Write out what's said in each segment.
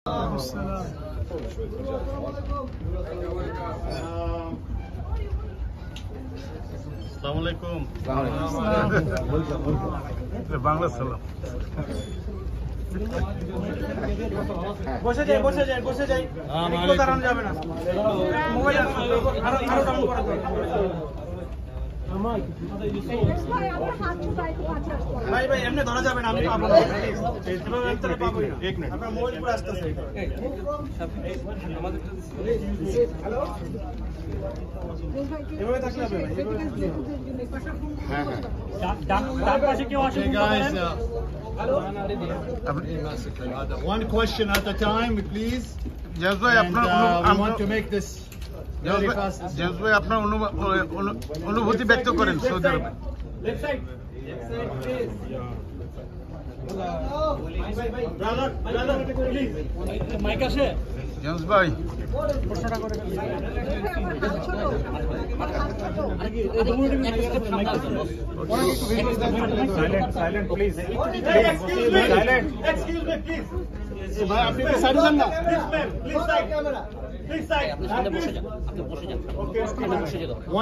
আসসালামুআলাইকুম। বাংলা সালাম। বসে যাই দাঁড়ানো যাবে না। মোবাইল আরো ডাউন করা ভাই এমনি ধরা যাবে না। আমি পাবো না, এক মিনিট আপনার মোবাইল পুরো আসতেছে। এভাবে থাকলে হবে। হ্যাঁ ডান পাশে কেউ আসে? One question at a time, please. জাজ ভাই, আপনার We want to make this very fast. জাজ ভাই, আপনার অনুভূতি ব্যক্ত করেন সৌদি আরবে। Left side please. Brother please mic আসে। জাজ ভাই, প্রশ্নটা করে silent please. Excuse me please. ভাই আপনি তো সাইড যান না। Please side camera. Please side.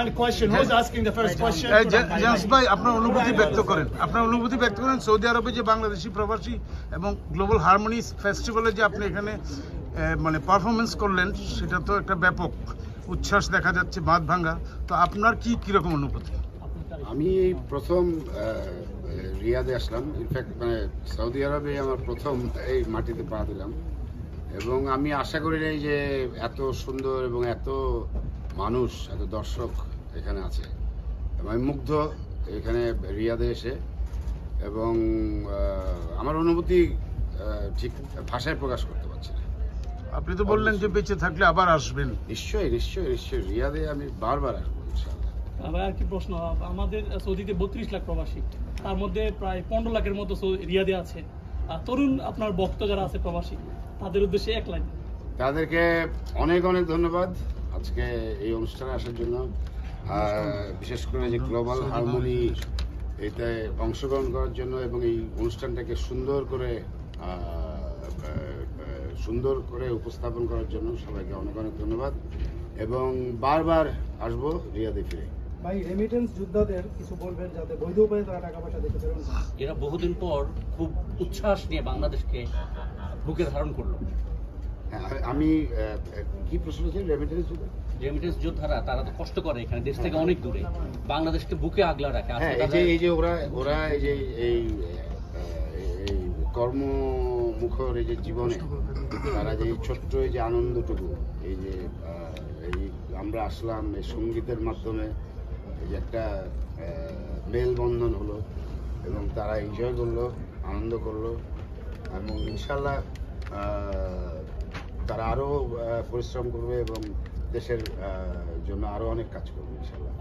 One question. Who's asking the first question? জাজ ভাই, আপনার অনুভূতি ব্যক্ত করেন। আপনার অনুভূতি ব্যক্ত করেন সৌদি আরবে যে বাংলাদেশি প্রবাসী এবং গ্লোবাল হারমোনি ফেস্টিভ্যালে যে আপনি এখানে মানে পারফরমেন্স করলেন, সেটা তো একটা ব্যাপক উচ্ছ্বাস দেখা যাচ্ছে, বাঁধ ভাঙ্গা। তো আপনার কিরকম অনুভূতি? আমি এই প্রথম রিয়াদে আসলাম। ইনফ্যাক্ট মানে সৌদি আরবে আমার প্রথম এই মাটিতে পা দিলাম, এবং আমি আশা করি নাই যে এত সুন্দর এবং এত মানুষ, এত দর্শক এখানে আছে। আমি মুগ্ধ এখানে রিয়াদে এসে, এবং আমার অনুভূতি ঠিক ভাষায় প্রকাশ করতে পারছি না। আপনি তো বললেন যে বেঁচে থাকলে আবার আসবেন। নিশ্চয়ই নিশ্চয়ই নিশ্চয়ই রিয়াদে আমি বারবার আসবো ইনশাআল্লাহ। আবার আর কি প্রশ্ন, আমাদের সৌদিতে 32 লাখ প্রবাসী, তার মধ্যে প্রায় 15 লাখের মতো রিয়াদে আছে। তরুণ আপনার ভক্ত যারা আছে প্রবাসী, তাদের উদ্দেশ্যে এক লাইন। তাদেরকে অনেক অনেক ধন্যবাদ আজকে এই অনুষ্ঠানে আসার জন্য, বিশেষ করে যে গ্লোবাল হারমোনি এতে অংশগ্রহণ করার জন্য, এবং এই অনুষ্ঠানটাকে সুন্দর করে উপস্থাপন করার জন্য সবাইকে অনেক অনেক ধন্যবাদ, এবং বারবার আসবো রিয়াদে ফিরে। ভাই রেমিটেন্স যোদ্ধাদের কিছু বলবেন যাতে বৈধ উপায়ে তারা টাকা পয়সা দিতে পারেন। এরা বহুদিন পর খুব উচ্ছ্বাস নিয়ে বাংলাদেশকে বুকে ধারণ করলো। হ্যাঁ, আমি কি প্রশ্ন ছিল? রেমিটেন্স যোদ্ধারা তারা তো কষ্ট করে এখানে, দেশ থেকে অনেক দূরে, বাংলাদেশকে বুকে আগলা রাখে। হ্যাঁ, এই যে ওরা এই কর্মমুখর এই যে জীবনে তারা যে ছোট্ট এই যে আনন্দটুকু, এই যে আমরা আসলাম এই সঙ্গীতের মাধ্যমে, এই যে একটা মেলবন্ধন হলো, এবং তারা এনজয় করলো, আনন্দ করলো, এবং ইনশাল্লাহ তারা আরো পরিশ্রম করবে এবং দেশের জন্য আরো অনেক কাজ করবে ইনশাল্লাহ।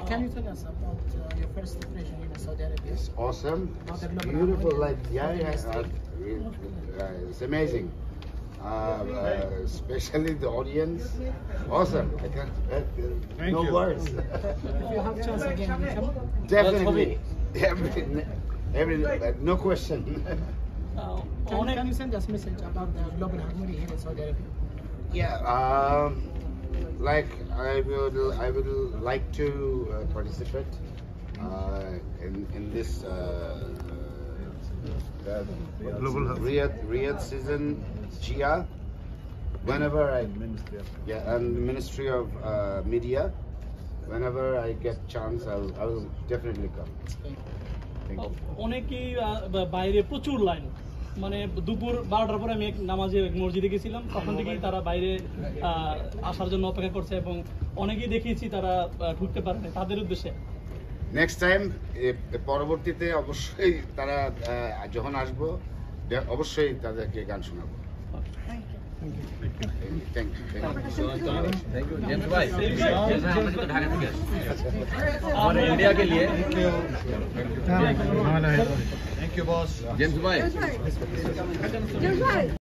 Can you tell us about your first impression in Saudi Arabia? It's awesome. It's beautiful. Like it's amazing. Especially the audience. Awesome. I can't. No words. If you have chance again, you come. Definitely. No question. Can you send us message about the global harmony here in Saudi Arabia? Yeah. Like I would like to participate in this Riyadh season Gia whenever and Ministry of Media, whenever I get chance I will definitely come. Thank you. অনেকেই বাইরে প্রচুর line, মানে দুপুর 12টার পরে আমি এক নামাজে মসজিদে গেছিলাম, তখন থেকেই তারা বাইরে আসার জন্য অপেক্ষা করছে, এবং অনেকেই দেখিয়েছি তারা ঢুকতে পারে না। তাদের উদ্দেশ্যে নেক্সট টাইম পরবর্তীতে অবশ্যই তারা যখন আসবো অবশ্যই তাদেরকে গান শোনাবো। Thank you. इंडिया के लिए Thank you, boss. जेम्स भाई